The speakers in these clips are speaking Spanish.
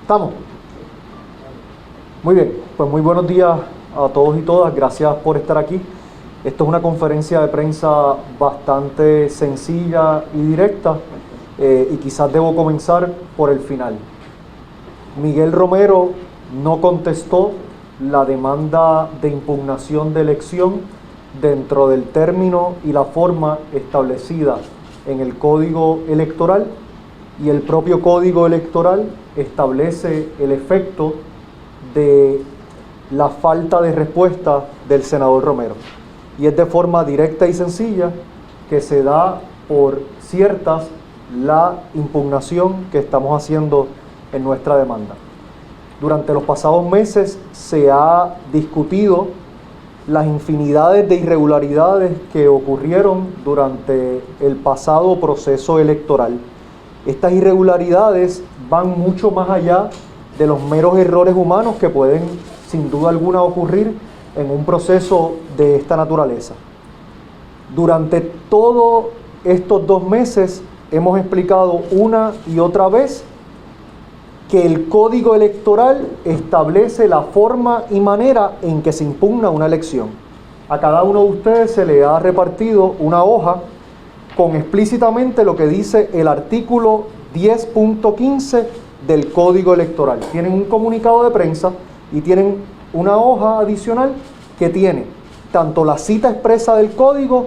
¿Estamos? Muy bien, pues muy buenos días a todos y todas, gracias por estar aquí. Esto es una conferencia de prensa bastante sencilla y directa, y quizás debo comenzar por el final. Miguel Romero no contestó la demanda de impugnación de elección dentro del término y la forma establecida en el Código Electoral, y el propio Código Electoral establece el efecto de la falta de respuesta del senador Romero. Y es de forma directa y sencilla que se da por ciertas la impugnación que estamos haciendo en nuestra demanda. Durante los pasados meses se ha discutido las infinidades de irregularidades que ocurrieron durante el pasado proceso electoral. Estas irregularidades van mucho más allá de los meros errores humanos que pueden sin duda alguna ocurrir en un proceso de esta naturaleza. Durante todos estos 2 meses hemos explicado una y otra vez que el Código Electoral establece la forma y manera en que se impugna una elección. A cada uno de ustedes se le ha repartido una hoja con explícitamente lo que dice el artículo 10.15 del Código Electoral. Tienen un comunicado de prensa y tienen una hoja adicional que tiene tanto la cita expresa del Código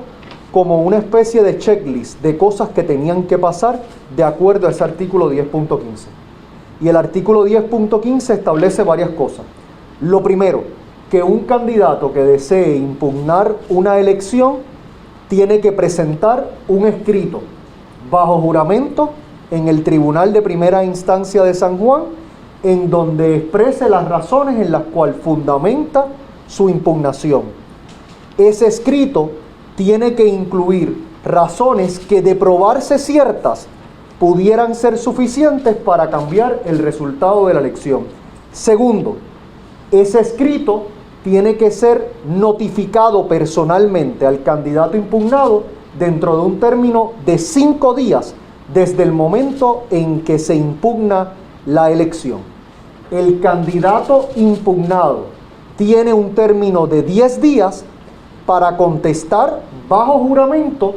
como una especie de checklist de cosas que tenían que pasar de acuerdo a ese artículo 10.15. Y el artículo 10.15 establece varias cosas. Lo primero, que un candidato que desee impugnar una elección tiene que presentar un escrito bajo juramento en el Tribunal de Primera Instancia de San Juan, en donde exprese las razones en las cuales fundamenta su impugnación. Ese escrito tiene que incluir razones que, de probarse ciertas, pudieran ser suficientes para cambiar el resultado de la elección. Segundo, ese escrito tiene que ser notificado personalmente al candidato impugnado dentro de un término de 5 días desde el momento en que se impugna la elección. El candidato impugnado tiene un término de 10 días para contestar bajo juramento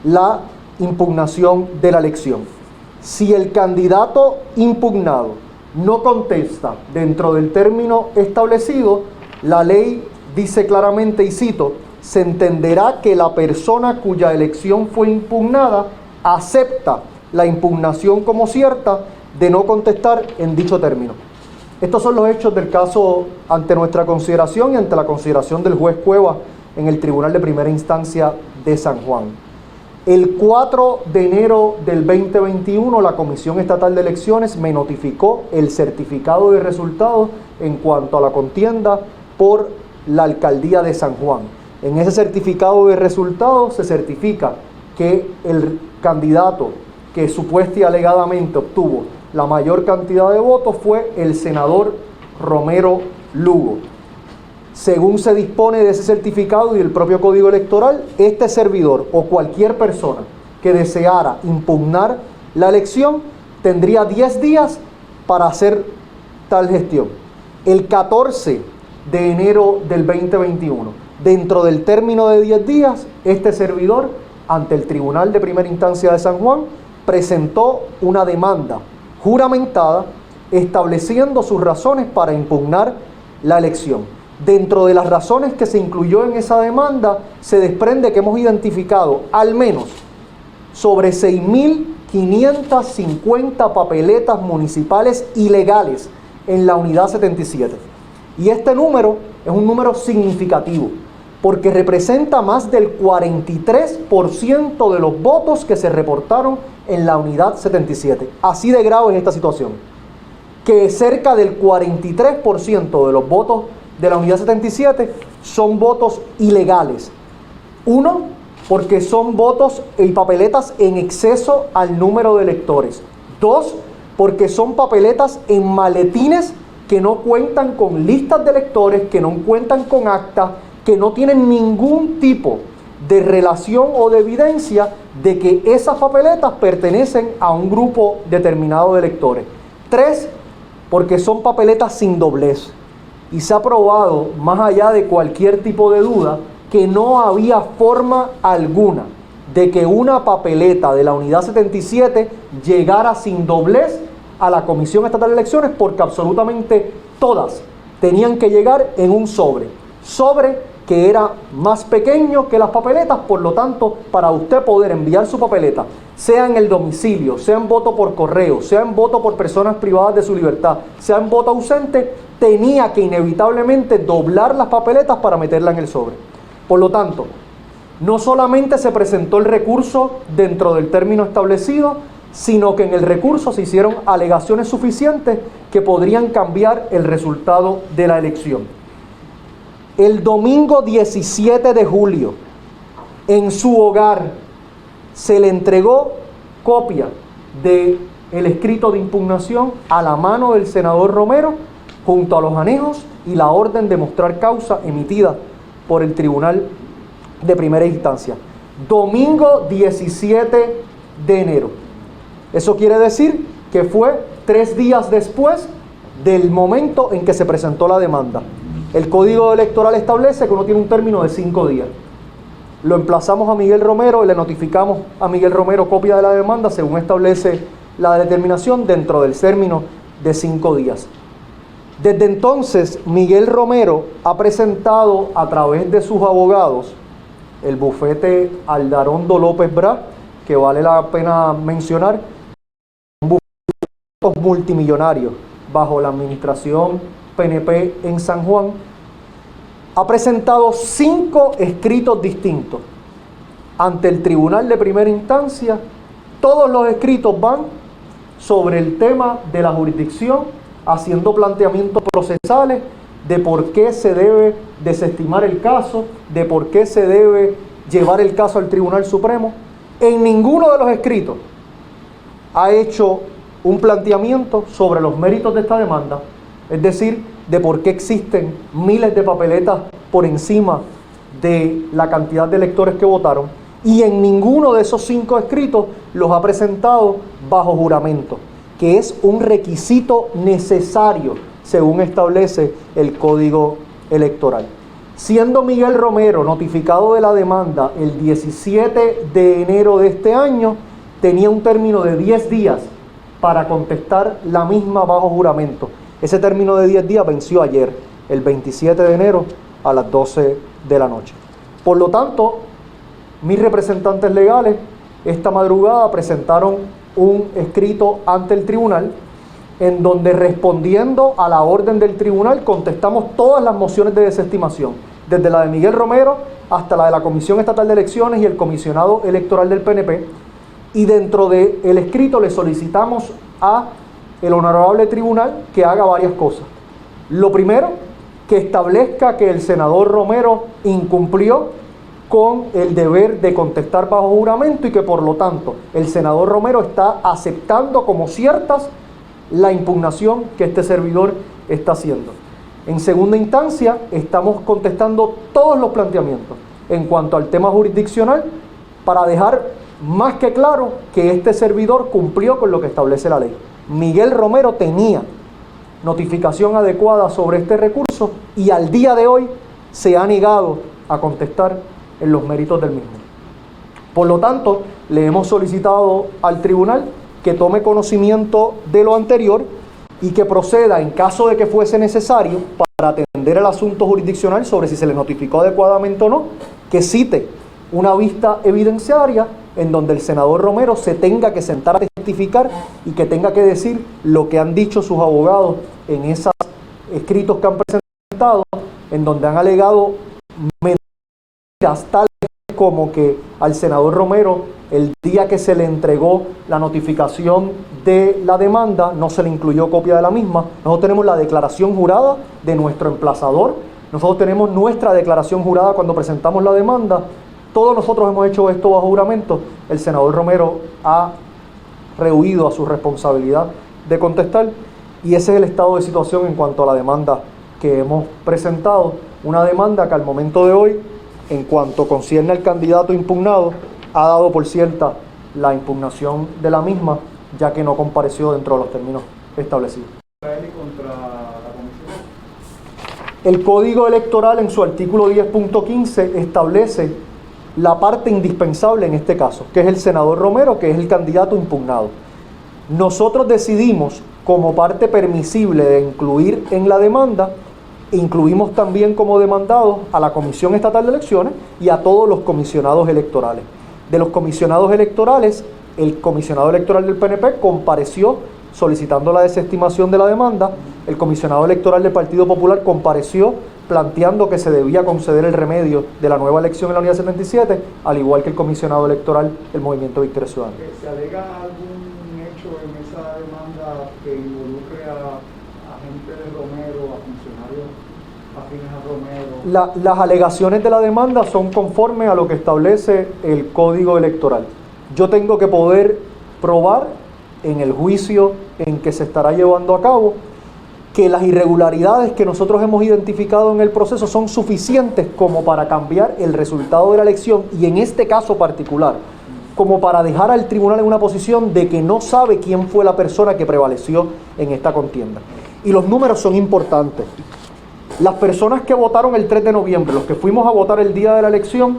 la impugnación de la elección. Si el candidato impugnado no contesta dentro del término establecido, la ley dice claramente, y cito, se entenderá que la persona cuya elección fue impugnada acepta la impugnación como cierta de no contestar en dicho término. Estos son los hechos del caso ante nuestra consideración y ante la consideración del juez Cuevas en el Tribunal de Primera Instancia de San Juan. El 4 de enero del 2021, la Comisión Estatal de Elecciones me notificó el certificado de resultados en cuanto a la contienda por la alcaldía de San Juan. En ese certificado de resultados se certifica que el candidato que supuesta y alegadamente obtuvo la mayor cantidad de votos fue el senador Romero Lugo. Según se dispone de ese certificado y el propio Código Electoral, este servidor o cualquier persona que deseara impugnar la elección tendría 10 días para hacer tal gestión. El 14 de enero del 2021, dentro del término de 10 días, este servidor, ante el Tribunal de Primera Instancia de San Juan, presentó una demanda juramentada estableciendo sus razones para impugnar la elección. Dentro de las razones que se incluyó en esa demanda, se desprende que hemos identificado al menos sobre 6.550 papeletas municipales ilegales en la unidad 77. Y este número es un número significativo, porque representa más del 43% de los votos que se reportaron en la unidad 77. Así de grave es esta situación, que cerca del 43% de los votos de la unidad 77 son votos ilegales. Uno, porque son votos y papeletas en exceso al número de electores. Dos, porque son papeletas en maletines que no cuentan con listas de electores, que no cuentan con actas, que no tienen ningún tipo de relación o de evidencia de que esas papeletas pertenecen a un grupo determinado de electores. 3, porque son papeletas sin doblez. Y se ha probado, más allá de cualquier tipo de duda, que no había forma alguna de que una papeleta de la unidad 77 llegara sin doblez a la Comisión Estatal de Elecciones, porque absolutamente todas tenían que llegar en un sobre que era más pequeño que las papeletas. Por lo tanto, para usted poder enviar su papeleta, sea en el domicilio, sea en voto por correo, sea en voto por personas privadas de su libertad, sea en voto ausente, tenía que inevitablemente doblar las papeletas para meterla en el sobre. Por lo tanto, no solamente se presentó el recurso dentro del término establecido, sino que en el recurso se hicieron alegaciones suficientes que podrían cambiar el resultado de la elección. El domingo 17 de julio, en su hogar, se le entregó copia del escrito de impugnación a la mano del senador Romero, junto a los anejos y la orden de mostrar causa emitida por el Tribunal de Primera Instancia. Domingo 17 de enero. Eso quiere decir que fue 3 días después del momento en que se presentó la demanda. El Código Electoral establece que uno tiene un término de 5 días. Lo emplazamos a Miguel Romero y le notificamos a Miguel Romero copia de la demanda según establece la determinación dentro del término de 5 días. Desde entonces, Miguel Romero ha presentado a través de sus abogados, el bufete Aldarondo López Bra, que vale la pena mencionar, un bufete multimillonario bajo la administración PNP en San Juan, ha presentado 5 escritos distintos ante el Tribunal de Primera Instancia. Todos los escritos van sobre el tema de la jurisdicción, haciendo planteamientos procesales de por qué se debe desestimar el caso, de por qué se debe llevar el caso al Tribunal Supremo. En ninguno de los escritos ha hecho un planteamiento sobre los méritos de esta demanda, es decir, de por qué existen miles de papeletas por encima de la cantidad de electores que votaron, y en ninguno de esos 5 escritos los ha presentado bajo juramento, que es un requisito necesario según establece el Código Electoral. Siendo Miguel Romero notificado de la demanda el 17 de enero de este año, tenía un término de 10 días para contestar la misma bajo juramento. Ese término de 10 días venció ayer, el 27 de enero, a las 12 de la noche. Por lo tanto, mis representantes legales esta madrugada presentaron un escrito ante el tribunal en donde, respondiendo a la orden del tribunal, contestamos todas las mociones de desestimación, desde la de Miguel Romero hasta la de la Comisión Estatal de Elecciones y el comisionado electoral del PNP, y dentro del escrito le solicitamos a el honorable tribunal que haga varias cosas. Lo primero, que establezca que el senador Romero incumplió con el deber de contestar bajo juramento y que por lo tanto el senador Romero está aceptando como ciertas la impugnación que este servidor está haciendo. En segunda instancia, estamos contestando todos los planteamientos en cuanto al tema jurisdiccional para dejar más que claro que este servidor cumplió con lo que establece la ley. Miguel Romero tenía notificación adecuada sobre este recurso y al día de hoy se ha negado a contestar en los méritos del mismo. Por lo tanto, le hemos solicitado al tribunal que tome conocimiento de lo anterior y que proceda, en caso de que fuese necesario, para atender el asunto jurisdiccional sobre si se le notificó adecuadamente o no, que cite una vista evidenciaria en donde el senador Romero se tenga que sentar a testificar y que tenga que decir lo que han dicho sus abogados en esos escritos que han presentado, en donde han alegado mentiras tales como que al senador Romero, el día que se le entregó la notificación de la demanda, no se le incluyó copia de la misma. Nosotros tenemos la declaración jurada de nuestro emplazador, nosotros tenemos nuestra declaración jurada cuando presentamos la demanda. Todos nosotros hemos hecho esto bajo juramento. El senador Romero ha rehuido a su responsabilidad de contestar y ese es el estado de situación en cuanto a la demanda que hemos presentado. Una demanda que al momento de hoy en cuanto concierne al candidato impugnado, ha dado por cierta la impugnación de la misma, ya que no compareció dentro de los términos establecidos. El Código Electoral en su artículo 10.15 establece la parte indispensable en este caso, que es el senador Romero, que es el candidato impugnado. Nosotros decidimos, como parte permisible de incluir en la demanda, incluimos también como demandados a la Comisión Estatal de Elecciones y a todos los comisionados electorales. De los comisionados electorales, el comisionado electoral del PNP compareció solicitando la desestimación de la demanda. El comisionado electoral del Partido Popular compareció planteando que se debía conceder el remedio de la nueva elección en la Unidad 77, al igual que el comisionado electoral del Movimiento Victoria Ciudadana. ¿Se alega algún hecho en esa demanda que involucre a agentes de Romero, a funcionarios afines a Romero? Las alegaciones de la demanda son conforme a lo que establece el Código Electoral. Yo tengo que poder probar en el juicio en que se estará llevando a cabo que las irregularidades que nosotros hemos identificado en el proceso son suficientes como para cambiar el resultado de la elección, y en este caso particular, como para dejar al tribunal en una posición de que no sabe quién fue la persona que prevaleció en esta contienda. Y los números son importantes. Las personas que votaron el 3 de noviembre, los que fuimos a votar el día de la elección,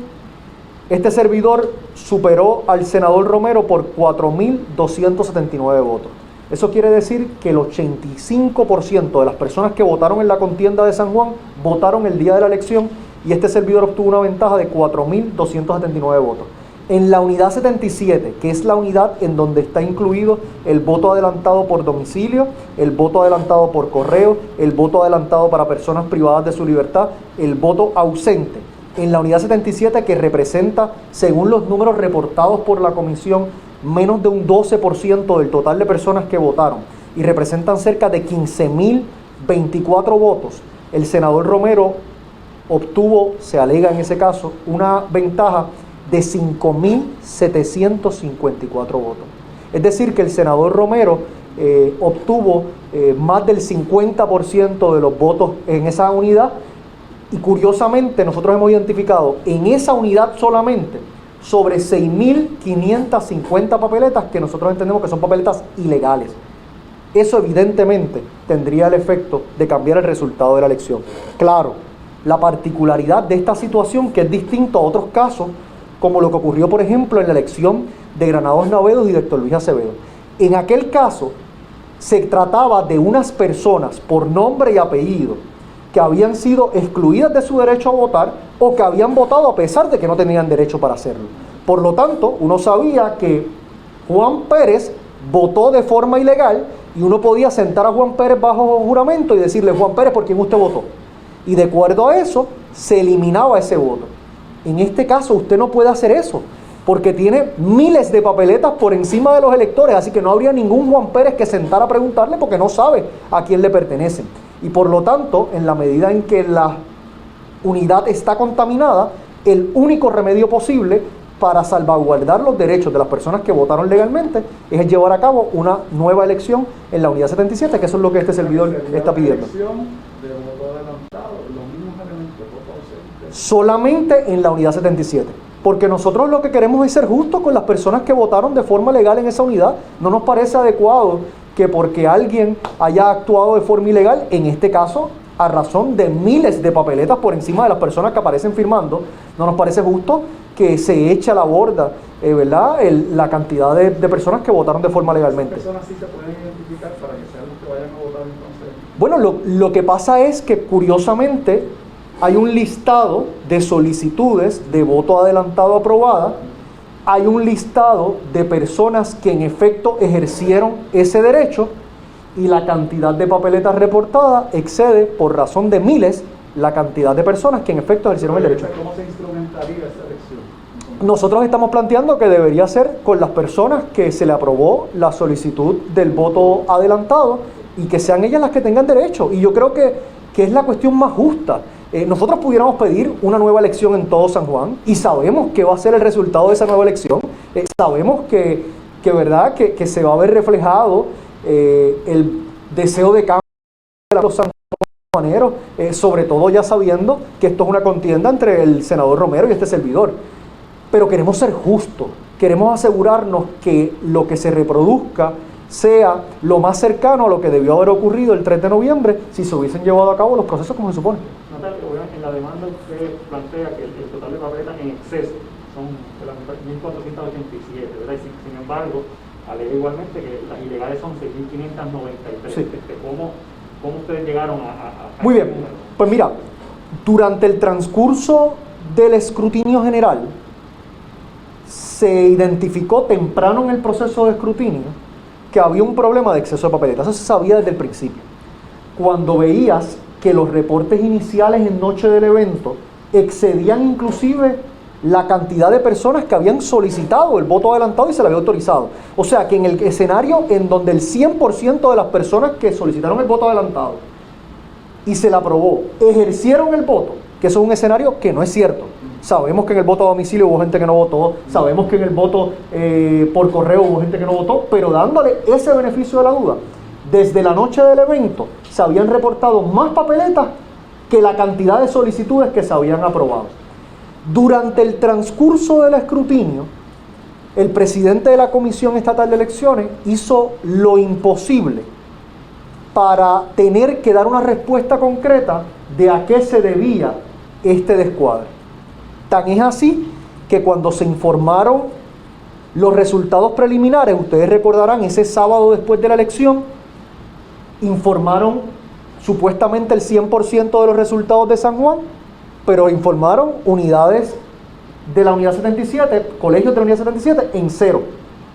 este servidor superó al senador Romero por 4.279 votos. Eso quiere decir que el 85% de las personas que votaron en la contienda de San Juan votaron el día de la elección, y este servidor obtuvo una ventaja de 4.279 votos. En la unidad 77, que es la unidad en donde está incluido el voto adelantado por domicilio, el voto adelantado por correo, el voto adelantado para personas privadas de su libertad, el voto ausente. En la unidad 77, que representa, según los números reportados por la comisión, menos de un 12% del total de personas que votaron, y representan cerca de 15.024 votos, el senador Romero obtuvo, se alega en ese caso, una ventaja de 5.754 votos. Es decir, que el senador Romero obtuvo más del 50% de los votos en esa unidad, y curiosamente nosotros hemos identificado en esa unidad solamente sobre 6.550 papeletas que nosotros entendemos que son papeletas ilegales. Eso evidentemente tendría el efecto de cambiar el resultado de la elección. Claro, la particularidad de esta situación, que es distinto a otros casos, como lo que ocurrió, por ejemplo, en la elección de Granados Navedos y de Héctor Luis Acevedo. En aquel caso se trataba de unas personas por nombre y apellido que habían sido excluidas de su derecho a votar, o que habían votado a pesar de que no tenían derecho para hacerlo. Por lo tanto, uno sabía que Juan Pérez votó de forma ilegal, y uno podía sentar a Juan Pérez bajo juramento y decirle: Juan Pérez, ¿por quién usted votó? Y de acuerdo a eso, se eliminaba ese voto. En este caso, usted no puede hacer eso, porque tiene miles de papeletas por encima de los electores, así que no habría ningún Juan Pérez que sentara a preguntarle, porque no sabe a quién le pertenecen. Y por lo tanto, en la medida en que la unidad está contaminada, el único remedio posible para salvaguardar los derechos de las personas que votaron legalmente es llevar a cabo una nueva elección en la unidad 77, que eso es lo que este servidor está pidiendo. Solamente en la unidad 77, porque nosotros lo que queremos es ser justos con las personas que votaron de forma legal en esa unidad. No nos parece adecuado que porque alguien haya actuado de forma ilegal, en este caso a razón de miles de papeletas por encima de las personas que aparecen firmando, no nos parece justo que se eche a la borda ¿verdad? La cantidad de personas que votaron de forma legalmente. ¿Esas personas sí se pueden identificar para que sean los que vayan a votar entonces? Bueno, lo que pasa es que curiosamente hay un listado de solicitudes de voto adelantado aprobada, hay un listado de personas que en efecto ejercieron ese derecho, y la cantidad de papeletas reportadas excede por razón de miles la cantidad de personas que en efecto ejercieron el derecho. ¿Cómo se instrumentaría esa elección? Nosotros estamos planteando que debería ser con las personas que se le aprobó la solicitud del voto adelantado, y que sean ellas las que tengan derecho. Y yo creo que es la cuestión más justa. Nosotros pudiéramos pedir una nueva elección en todo San Juan, y sabemos que va a ser el resultado de esa nueva elección. Sabemos que ¿verdad? Que se va a ver reflejado el deseo de cambio de los sanjuaneros sobre todo ya sabiendo que esto es una contienda entre el senador Romero y este servidor. Pero queremos ser justos, queremos asegurarnos que lo que se reproduzca sea lo más cercano a lo que debió haber ocurrido el 3 de noviembre si se hubiesen llevado a cabo los procesos como se supone. Natalia, en la demanda usted plantea que el total de papeletas en exceso son 1.487, ¿verdad? Sin embargo, alega igualmente que las ilegales son 6.593. Sí. ¿Cómo ustedes llegaron a Muy bien, pues mira, durante el transcurso del escrutinio general se identificó temprano en el proceso de escrutinio que había un problema de exceso de papeletas. Eso se sabía desde el principio. Cuando veías que los reportes iniciales en noche del evento excedían inclusive la cantidad de personas que habían solicitado el voto adelantado y se le había autorizado. O sea que en el escenario en donde el 100% de las personas que solicitaron el voto adelantado y se le aprobó, ejercieron el voto, que eso es un escenario que no es cierto. Sabemos que en el voto a domicilio hubo gente que no votó, sabemos que en el voto por correo hubo gente que no votó, pero dándole ese beneficio de la duda, desde la noche del evento se habían reportado más papeletas que la cantidad de solicitudes que se habían aprobado. Durante el transcurso del escrutinio, el presidente de la Comisión Estatal de Elecciones hizo lo imposible para tener que dar una respuesta concreta de a qué se debía este descuadre. Tan es así que cuando se informaron los resultados preliminares, ustedes recordarán, ese sábado después de la elección, informaron supuestamente el 100% de los resultados de San Juan, pero informaron unidades de la unidad 77, colegios de la unidad 77 en cero.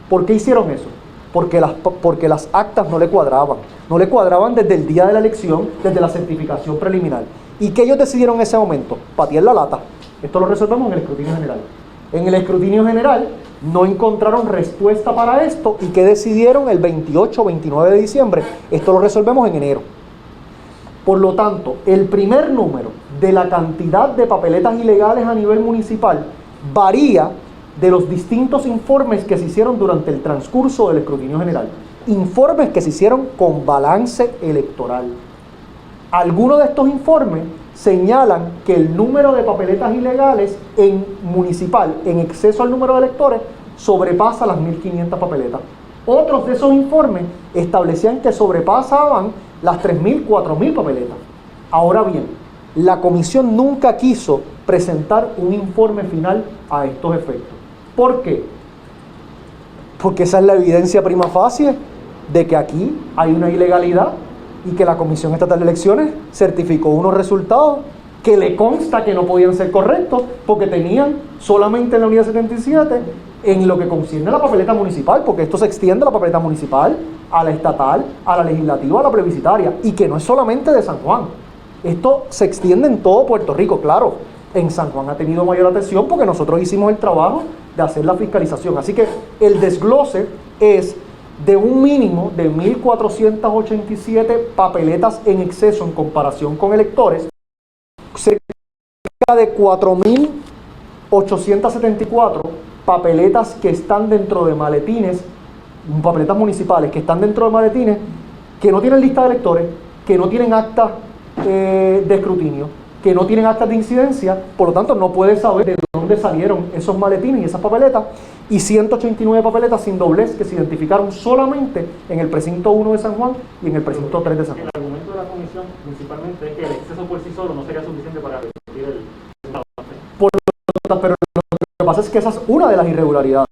¿Por qué hicieron eso? Porque las actas no le cuadraban desde el día de la elección, desde la certificación preliminar. ¿Y qué ellos decidieron en ese momento? Patear la lata. Esto lo resolvemos en el escrutinio general. En el escrutinio general no encontraron respuesta para esto y ¿qué decidieron el 28 o 29 de diciembre? Esto lo resolvemos en enero. Por lo tanto, el primer número de la cantidad de papeletas ilegales a nivel municipal varía de los distintos informes que se hicieron durante el transcurso del escrutinio general. Informes que se hicieron con balance electoral. Algunos de estos informes señalan que el número de papeletas ilegales en municipal, en exceso al número de electores, sobrepasa las 1.500 papeletas. Otros de esos informes establecían que sobrepasaban las 3.000, 4.000 papeletas. Ahora bien, la comisión nunca quiso presentar un informe final a estos efectos. ¿Por qué? Porque esa es la evidencia prima facie de que aquí hay una ilegalidad y que la Comisión Estatal de Elecciones certificó unos resultados que le consta que no podían ser correctos porque tenían solamente en la unidad 77 en lo que concierne a la papeleta municipal, porque esto se extiende a la papeleta municipal, a la estatal, a la legislativa, a la plebiscitaria, y que no es solamente de San Juan. Esto se extiende en todo Puerto Rico, claro. En San Juan ha tenido mayor atención porque nosotros hicimos el trabajo de hacer la fiscalización. Así que el desglose es de un mínimo de 1.487 papeletas en exceso en comparación con electores, cerca de 4.874 papeletas que están dentro de maletines, papeletas municipales que están dentro de maletines, que no tienen lista de electores, que no tienen acta de escrutinio, que no tienen actas de incidencia, por lo tanto no puede saber de dónde salieron esos maletines y esas papeletas, y 189 papeletas sin doblez que se identificaron solamente en el precinto 1 de San Juan y en el precinto 3 de San Juan. El argumento de la comisión principalmente es que el exceso por sí solo no sería suficiente para revertir el... Pero lo que pasa es que esa es una de las irregularidades.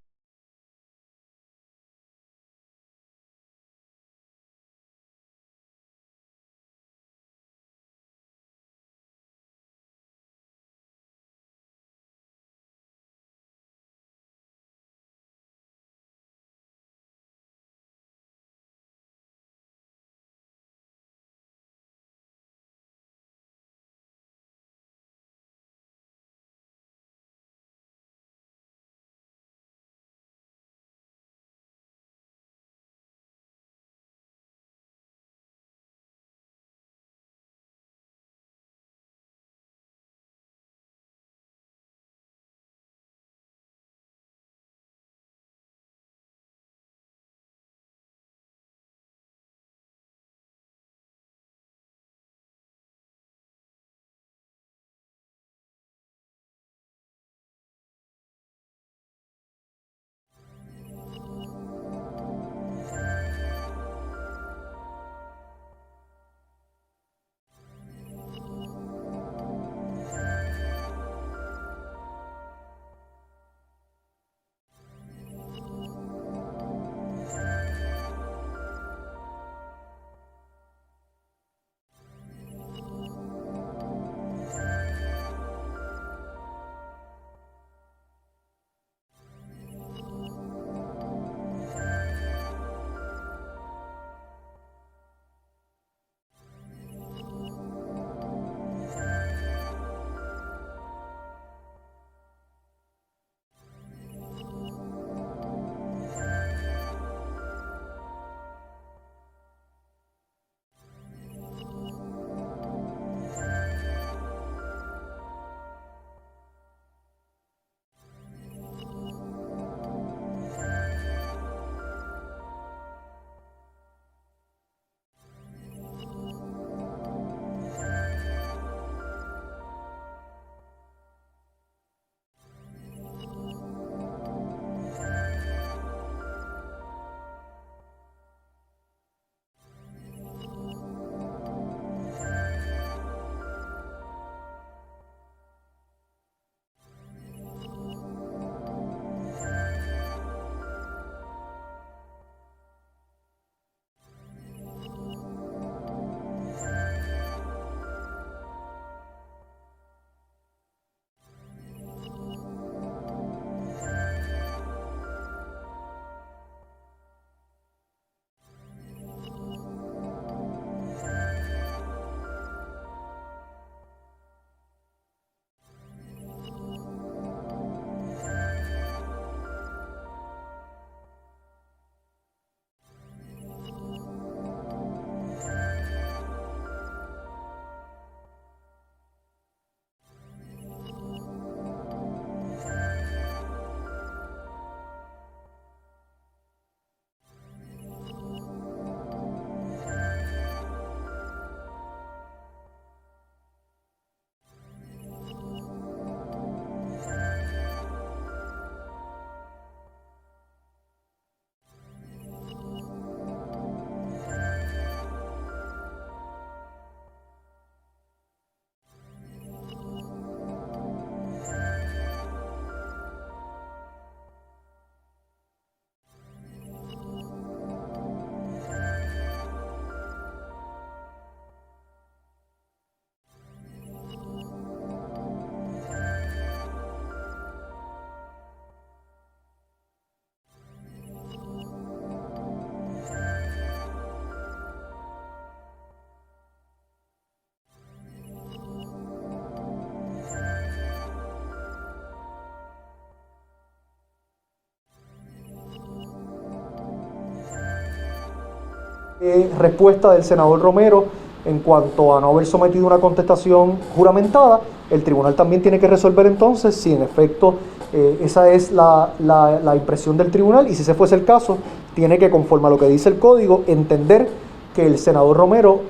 Respuesta del senador Romero en cuanto a no haber sometido una contestación juramentada, el tribunal también tiene que resolver entonces si en efecto esa es la impresión del tribunal, y si ese fuese el caso, tiene que, conforme a lo que dice el código, entender que el senador Romero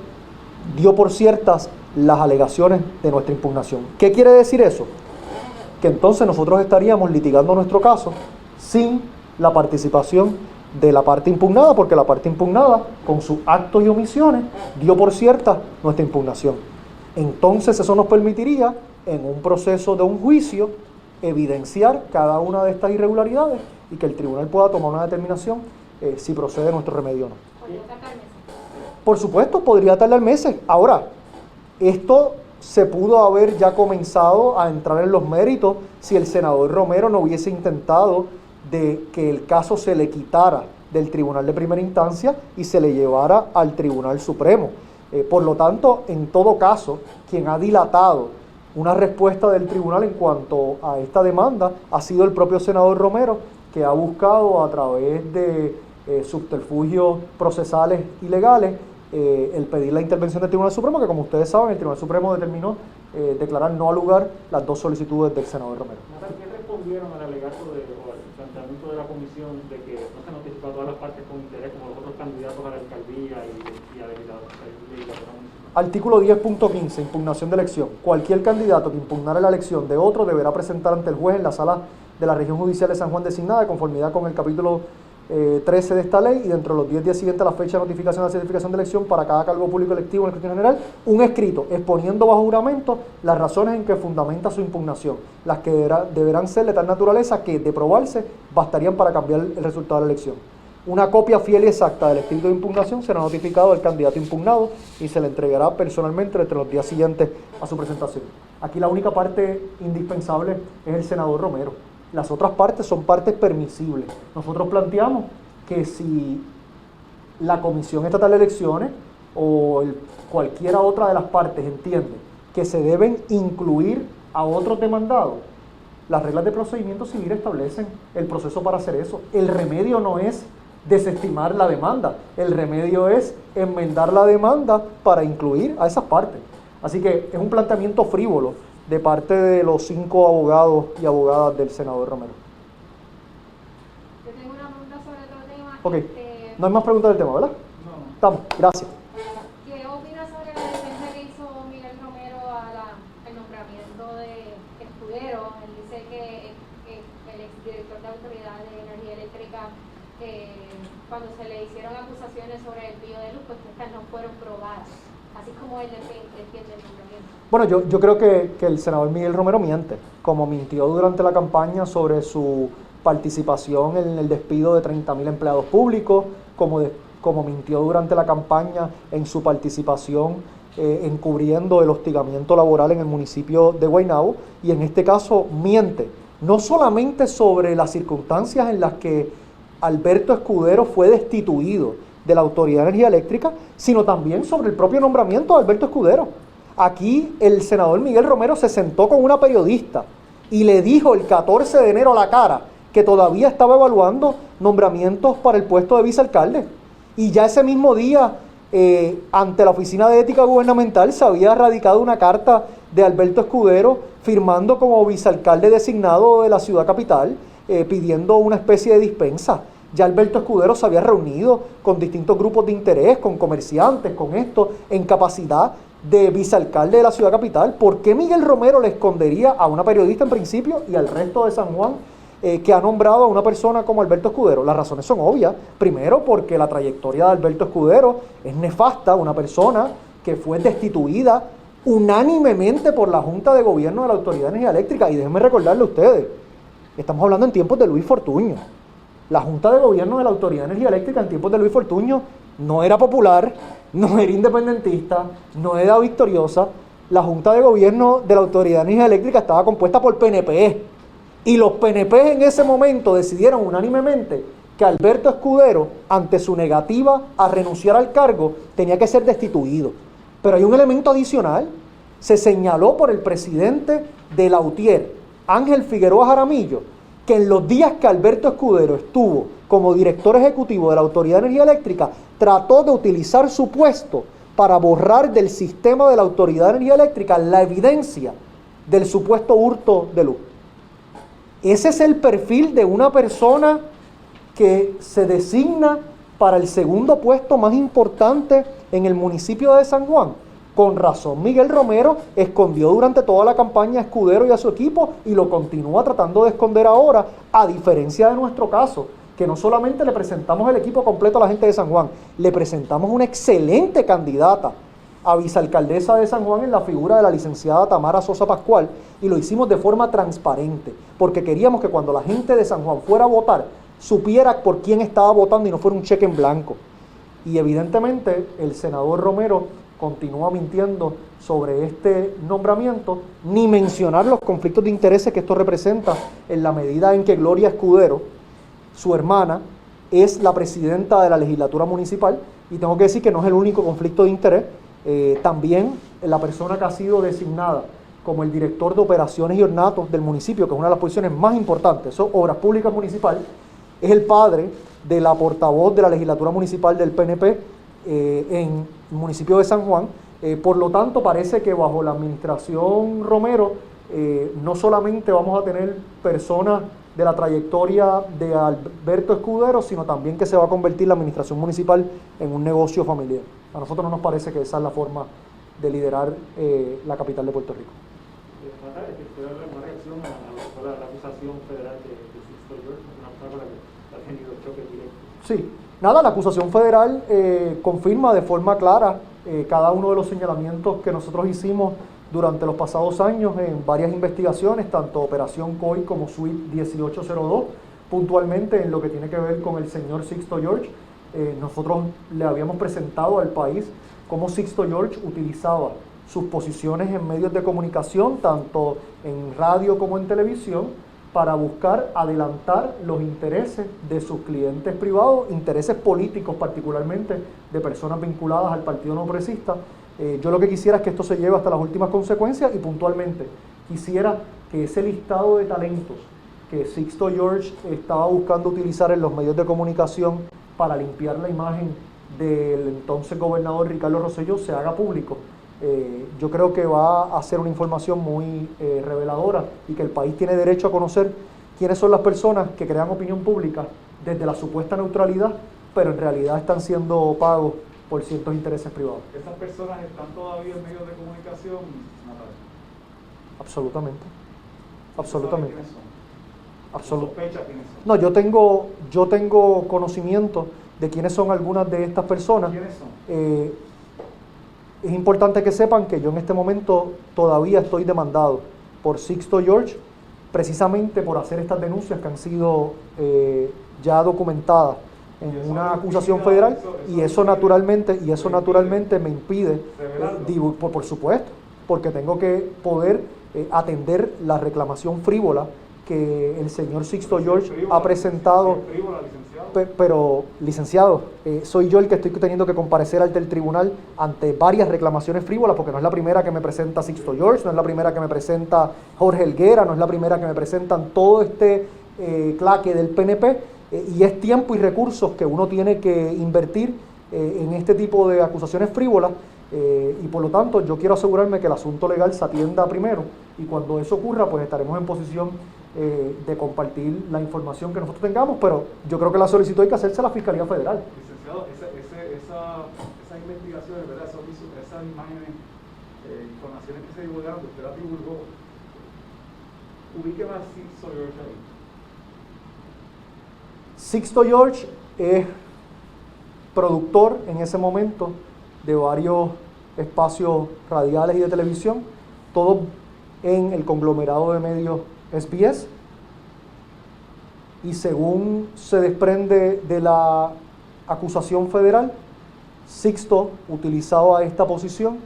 dio por ciertas las alegaciones de nuestra impugnación. ¿Qué quiere decir eso? Que entonces nosotros estaríamos litigando nuestro caso sin la participación de la parte impugnada, porque la parte impugnada, con sus actos y omisiones, dio por cierta nuestra impugnación. Entonces eso nos permitiría, en un proceso de un juicio, evidenciar cada una de estas irregularidades y que el tribunal pueda tomar una determinación si procede nuestro remedio o no. ¿Podría tardar meses? Por supuesto, podría tardar meses. Ahora, esto se pudo haber ya comenzado a entrar en los méritos si el senador Romero no hubiese intentado de que el caso se le quitara del tribunal de primera instancia y se le llevara al Tribunal Supremo. Por lo tanto, en todo caso, quien ha dilatado una respuesta del tribunal en cuanto a esta demanda ha sido el propio senador Romero, que ha buscado a través de subterfugios procesales y legales el pedir la intervención del Tribunal Supremo, que como ustedes saben, el Tribunal Supremo determinó declarar no al lugar las dos solicitudes del senador Romero. ¿Qué respondieron al alegato o al planteamiento de la comisión de que no se notificó a todas las partes con interés, como los otros candidatos a la alcaldía y a la legislatura municipal? Artículo 10.15, impugnación de elección. Cualquier candidato que impugnara la elección de otro deberá presentar ante el juez en la sala de la región judicial de San Juan designada, de conformidad con el capítulo 13 de esta ley, y dentro de los 10 días siguientes a la fecha de notificación de la certificación de elección para cada cargo público electivo en el escrutinio general, un escrito exponiendo bajo juramento las razones en que fundamenta su impugnación, las que deberán ser de tal naturaleza que, de probarse, bastarían para cambiar el resultado de la elección. Una copia fiel y exacta del escrito de impugnación será notificado al candidato impugnado y se le entregará personalmente entre los días siguientes a su presentación. Aquí la única parte indispensable es el senador Romero. Las otras partes son partes permisibles. Nosotros planteamos que si la Comisión Estatal de Elecciones o cualquiera otra de las partes entiende que se deben incluir a otros demandados, las reglas de procedimiento civil establecen el proceso para hacer eso. El remedio no es desestimar la demanda, el remedio es enmendar la demanda para incluir a esas partes. Así que es un planteamiento frívolo de parte de los 5 abogados y abogadas del senador Romero. Yo tengo una pregunta sobre otro tema. Ok, no hay más preguntas del tema, ¿verdad? No. Estamos, gracias. ¿Qué opinas sobre la defensa que hizo Miguel Romero al nombramiento de Escudero? Él dice que el exdirector de Autoridad de Energía Eléctrica, cuando se le hicieron acusaciones sobre el envío de luz, pues que estas no fueron probadas, así como él defiende el nombramiento. Bueno, yo creo que el senador Miguel Romero miente, como mintió durante la campaña sobre participación en el despido de 30.000 empleados públicos, como mintió durante la campaña en su participación encubriendo el hostigamiento laboral en el municipio de Guaynabo, y en este caso miente, no solamente sobre las circunstancias en las que Alberto Escudero fue destituido de la Autoridad de Energía Eléctrica, sino también sobre el propio nombramiento de Alberto Escudero. Aquí el senador Miguel Romero se sentó con una periodista y le dijo el 14 de enero a la cara que todavía estaba evaluando nombramientos para el puesto de vicealcalde. Y ya ese mismo día, ante la Oficina de Ética Gubernamental, se había radicado una carta de Alberto Escudero firmando como vicealcalde designado de la ciudad capital, pidiendo una especie de dispensa. Ya Alberto Escudero se había reunido con distintos grupos de interés, con comerciantes, con esto, en capacidad de vicealcalde de la ciudad capital. ¿Por qué Miguel Romero le escondería a una periodista en principio y al resto de San Juan que ha nombrado a una persona como Alberto Escudero? Las razones son obvias. Primero, porque la trayectoria de Alberto Escudero es nefasta, una persona que fue destituida unánimemente por la Junta de Gobierno de la Autoridad de Energía Eléctrica. Y déjenme recordarle a ustedes, estamos hablando en tiempos de Luis Fortuño. La Junta de Gobierno de la Autoridad de Energía Eléctrica en tiempos de Luis Fortuño no era popular, no era independentista, no era victoriosa. La Junta de Gobierno de la Autoridad de Energía Eléctrica estaba compuesta por PNP. Y los PNP en ese momento decidieron unánimemente que Alberto Escudero, ante su negativa a renunciar al cargo, tenía que ser destituido. Pero hay un elemento adicional. Se señaló por el presidente de la UTIER, Ángel Figueroa Jaramillo, que en los días que Alberto Escudero estuvo como director ejecutivo de la Autoridad de Energía Eléctrica, trató de utilizar su puesto para borrar del sistema de la Autoridad de Energía Eléctrica la evidencia del supuesto hurto de luz. Ese es el perfil de una persona que se designa para el segundo puesto más importante en el municipio de San Juan. Con razón, Miguel Romero escondió durante toda la campaña a Escudero y a su equipo y lo continúa tratando de esconder ahora, a diferencia de nuestro caso, que no solamente le presentamos el equipo completo a la gente de San Juan, le presentamos una excelente candidata a vicealcaldesa de San Juan en la figura de la licenciada Tamara Sosa Pascual, y lo hicimos de forma transparente, porque queríamos que cuando la gente de San Juan fuera a votar, supiera por quién estaba votando y no fuera un cheque en blanco. Y evidentemente el senador Romero continúa mintiendo sobre este nombramiento, ni mencionar los conflictos de intereses que esto representa en la medida en que Gloria Escudero, su hermana, es la presidenta de la legislatura municipal, y tengo que decir que no es el único conflicto de interés. También la persona que ha sido designada como el director de operaciones y ornatos del municipio, que es una de las posiciones más importantes, eso, Obras Públicas Municipal, es el padre de la portavoz de la legislatura municipal del PNP en el municipio de San Juan. Por lo tanto, parece que bajo la administración Romero no solamente vamos a tener personas de la trayectoria de Alberto Escudero, sino también que se va a convertir la administración municipal en un negocio familiar. A nosotros no nos parece que esa es la forma de liderar la capital de Puerto Rico. Una reacción a la acusación federal de Sixto George, una persona que ha tenido choque directo. Sí, nada, la acusación federal confirma de forma clara cada uno de los señalamientos que nosotros hicimos durante los pasados años en varias investigaciones, tanto Operación COI como Suite 1802, puntualmente en lo que tiene que ver con el señor Sixto George. Nosotros le habíamos presentado al país cómo Sixto George utilizaba sus posiciones en medios de comunicación, tanto en radio como en televisión, para buscar adelantar los intereses de sus clientes privados, intereses políticos particularmente de personas vinculadas al Partido No Progresista. Yo lo que quisiera es que esto se lleve hasta las últimas consecuencias, y puntualmente quisiera que ese listado de talentos que Sixto George estaba buscando utilizar en los medios de comunicación para limpiar la imagen del entonces gobernador Ricardo Rosselló se haga público. Yo creo que va a ser una información muy reveladora, y que el país tiene derecho a conocer quiénes son las personas que crean opinión pública desde la supuesta neutralidad, pero en realidad están siendo pagos por ciertos intereses privados. ¿Esas personas están todavía en medios de comunicación, Natalia? Absolutamente. Absolutamente. ¿Quiénes son? Absolutamente. ¿Sospecha quiénes son? No, yo tengo conocimiento de quiénes son algunas de estas personas. ¿Quiénes son? Es importante que sepan que yo en este momento todavía estoy demandado por Sixto George, precisamente por hacer estas denuncias que han sido ya documentadas en una acusación federal, y eso naturalmente me impide, por supuesto, porque tengo que poder atender la reclamación frívola que el señor Sixto George ha presentado. Pero, licenciado, soy yo el que estoy teniendo que comparecer ante el tribunal ante varias reclamaciones frívolas, porque no es la primera que me presenta Sixto George, no es la primera que me presenta Jorge Helguera, no es la primera que me presentan todo este claque del PNP, y es tiempo y recursos que uno tiene que invertir en este tipo de acusaciones frívolas, y por lo tanto yo quiero asegurarme que el asunto legal se atienda primero, y cuando eso ocurra pues estaremos en posición de compartir la información que nosotros tengamos, pero yo creo que la solicitud hay que hacerse a la Fiscalía Federal. Licenciado, esas investigaciones, ¿verdad? Esas imágenes, informaciones que se divulgaron, que usted las divulgó, ubíqueme a Sixto George ahí. Sixto George es productor en ese momento de varios espacios radiales y de televisión, todos en el conglomerado de medios SBS, y según se desprende de la acusación federal, Sixto utilizaba esta posición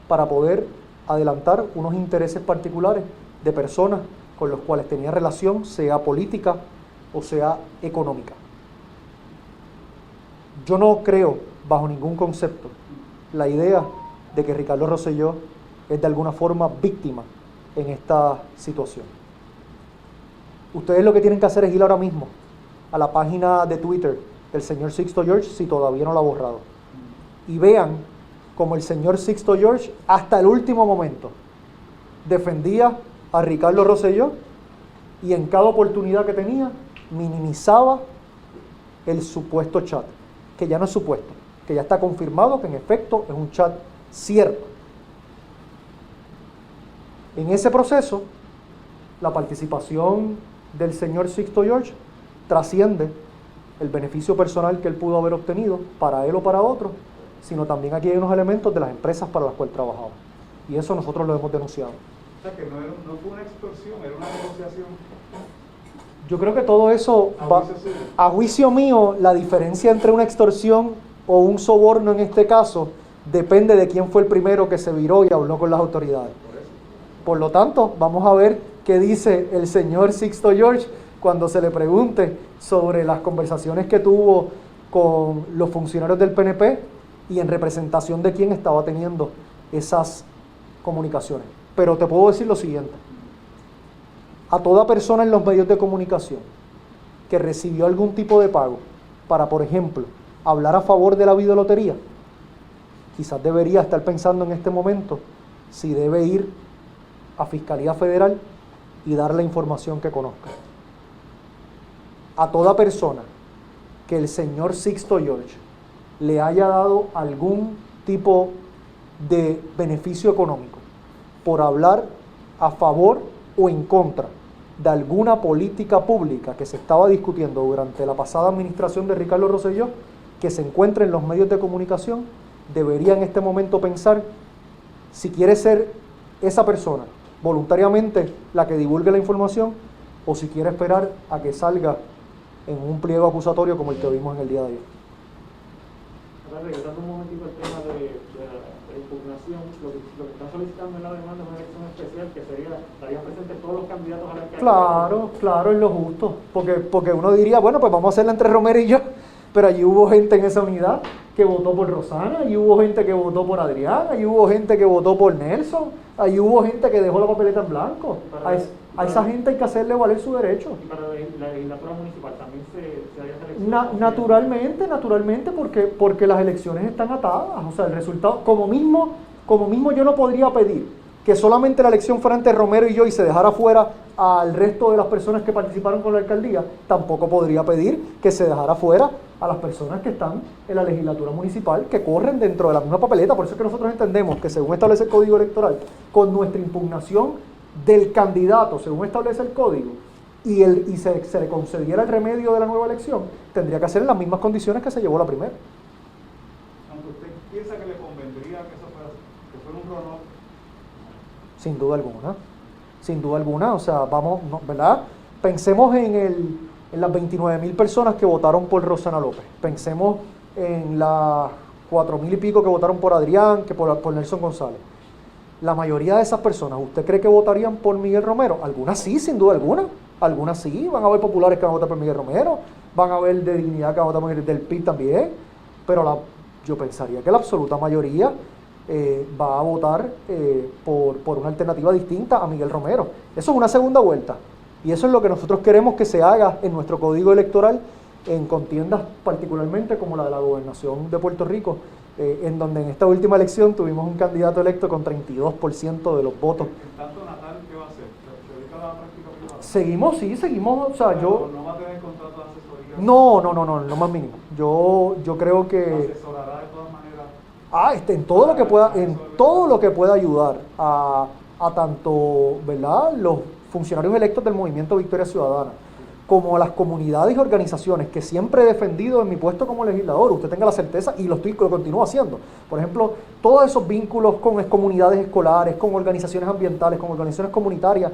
para poder adelantar unos intereses particulares de personas con los cuales tenía relación, sea política o sea económica. Yo no creo, bajo ningún concepto, la idea de que Ricardo Rosselló es de alguna forma víctima en esta situación. Ustedes lo que tienen que hacer es ir ahora mismo a la página de Twitter del señor Sixto George, si todavía no la ha borrado, y vean como el señor Sixto George hasta el último momento defendía a Ricardo Rosselló y en cada oportunidad que tenía minimizaba el supuesto chat, que ya no es supuesto, que ya está confirmado que en efecto es un chat cierto. En ese proceso, la participación del señor Sixto George trasciende el beneficio personal que él pudo haber obtenido para él o para otro, sino también aquí hay unos elementos de las empresas para las cuales trabajaba. Y eso nosotros lo hemos denunciado. O sea que no fue una extorsión, era una negociación. Yo creo que todo eso va, a juicio mío, la diferencia entre una extorsión o un soborno en este caso depende de quién fue el primero que se viró y habló con las autoridades. Por lo tanto, vamos a ver qué dice el señor Sixto George cuando se le pregunte sobre las conversaciones que tuvo con los funcionarios del PNP y en representación de quién estaba teniendo esas comunicaciones. Pero te puedo decir lo siguiente: a toda persona en los medios de comunicación que recibió algún tipo de pago para, por ejemplo, hablar a favor de la videolotería, quizás debería estar pensando en este momento si debe ir a Fiscalía Federal y dar la información que conozca. A toda persona que el señor Sixto George le haya dado algún tipo de beneficio económico por hablar a favor o en contra de alguna política pública que se estaba discutiendo durante la pasada administración de Ricardo Rosselló, que se encuentre en los medios de comunicación, debería en este momento pensar si quiere ser esa persona voluntariamente la que divulgue la información o si quiere esperar a que salga en un pliego acusatorio como el que vimos en el día de ayer. Regresando un momentito al tema de la impugnación, lo que están solicitando en la demanda es una elección especial que estarían presentes todos los candidatos a la alcaldía. Claro, es lo justo, porque uno diría, bueno, pues vamos a hacerla entre Romero y yo, pero allí hubo gente en esa unidad que votó por Rosana, allí hubo gente que votó por Adrián, allí hubo gente que votó por Nelson, allí hubo gente que dejó la papeleta en blanco. A esa gente hay que hacerle valer su derecho. Y para la legislatura municipal también se haría selección. Naturalmente, porque las elecciones están atadas. O sea, el resultado, como mismo yo no podría pedir que solamente la elección fuera entre Romero y yo y se dejara fuera al resto de las personas que participaron con la alcaldía, tampoco podría pedir que se dejara fuera a las personas que están en la legislatura municipal, que corren dentro de la misma papeleta. Por eso es que nosotros entendemos que según establece el Código Electoral, con nuestra impugnación del candidato, según establece el Código, y se le concediera el remedio de la nueva elección, tendría que ser en las mismas condiciones que se llevó la primera. Aunque usted piensa que le convendría que eso fuera un runoff. Sin duda alguna, o sea, ¿verdad? Pensemos en las 29,000 personas que votaron por Rosana López, pensemos en las 4,000 y pico que votaron por Adrián, que por Nelson González. La mayoría de esas personas, ¿usted cree que votarían por Miguel Romero? Algunas sí, sin duda algunas sí, van a haber populares que van a votar por Miguel Romero, van a haber de Dignidad que van a votar por Miguel, del PIB también, pero yo pensaría que la absoluta mayoría va a votar por una alternativa distinta a Miguel Romero. Eso es una segunda vuelta, y eso es lo que nosotros queremos que se haga en nuestro código electoral, en contiendas particularmente como la de la gobernación de Puerto Rico, en donde en esta última elección tuvimos un candidato electo con 32% de los votos. ¿En tanto Natal qué va a hacer? ¿Se dedica a la práctica privada? Seguimos, o sea, Pero ¿no va a tener contrato de asesoría? No, lo más mínimo. Yo creo que ¿Asesorará de todas maneras? en todo lo que pueda ayudar a tanto, ¿verdad?, los funcionarios electos del Movimiento Victoria Ciudadana, como a las comunidades y organizaciones que siempre he defendido en mi puesto como legislador. Usted tenga la certeza, y lo continúo haciendo. Por ejemplo, todos esos vínculos con comunidades escolares, con organizaciones ambientales, con organizaciones comunitarias,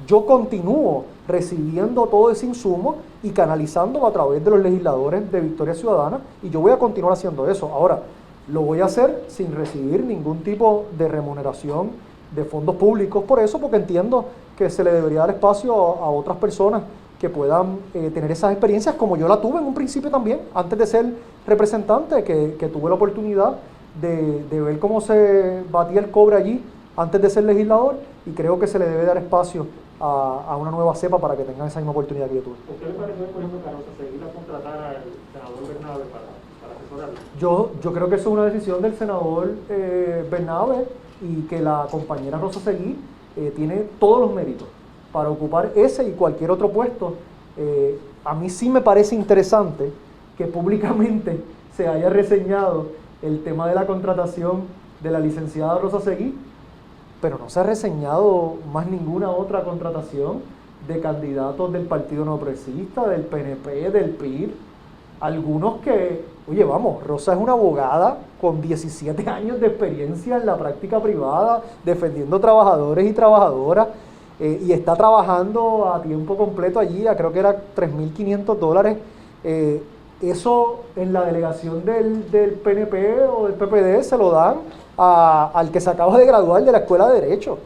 yo continúo recibiendo todo ese insumo y canalizándolo a través de los legisladores de Victoria Ciudadana, y yo voy a continuar haciendo eso. Ahora, lo voy a hacer sin recibir ningún tipo de remuneración de fondos públicos por eso, porque entiendo que se le debería dar espacio a otras personas que puedan tener esas experiencias, como yo la tuve en un principio también, antes de ser representante, que tuve la oportunidad de ver cómo se batía el cobre allí antes de ser legislador, y creo que se le debe dar espacio a una nueva cepa para que tengan esa misma oportunidad que yo tuve. ¿Por qué le pareció, por ejemplo, que a Rosa Seguí la contratara al senador Bernabe para asesorarla? Yo creo que eso es una decisión del senador Bernabe, y que la compañera Rosa Seguí tiene todos los méritos para ocupar ese y cualquier otro puesto. A mí sí me parece interesante que públicamente se haya reseñado el tema de la contratación de la licenciada Rosa Seguí, pero no se ha reseñado más ninguna otra contratación de candidatos del Partido No Progresista, del PNP, del PIR. Algunos que, oye, vamos, Rosa es una abogada con 17 años de experiencia en la práctica privada, defendiendo trabajadores y trabajadoras, y está trabajando a tiempo completo allí, creo que era $3.500. Eso en la delegación del PNP o del PPD se lo dan al que se acaba de graduar de la Escuela de Derecho.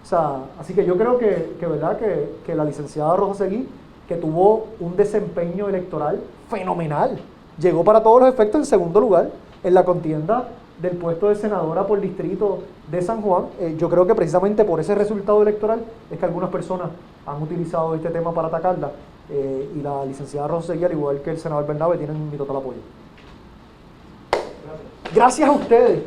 O sea, así que yo creo ¿verdad? que la licenciada Rosa Seguí, que tuvo un desempeño electoral fenomenal, llegó para todos los efectos en segundo lugar en la contienda del puesto de senadora por distrito de San Juan. Yo creo que precisamente por ese resultado electoral es que algunas personas han utilizado este tema para atacarla, y la licenciada Rosa Seguí, al igual que el senador Bernabe, tienen mi total apoyo. Gracias a ustedes.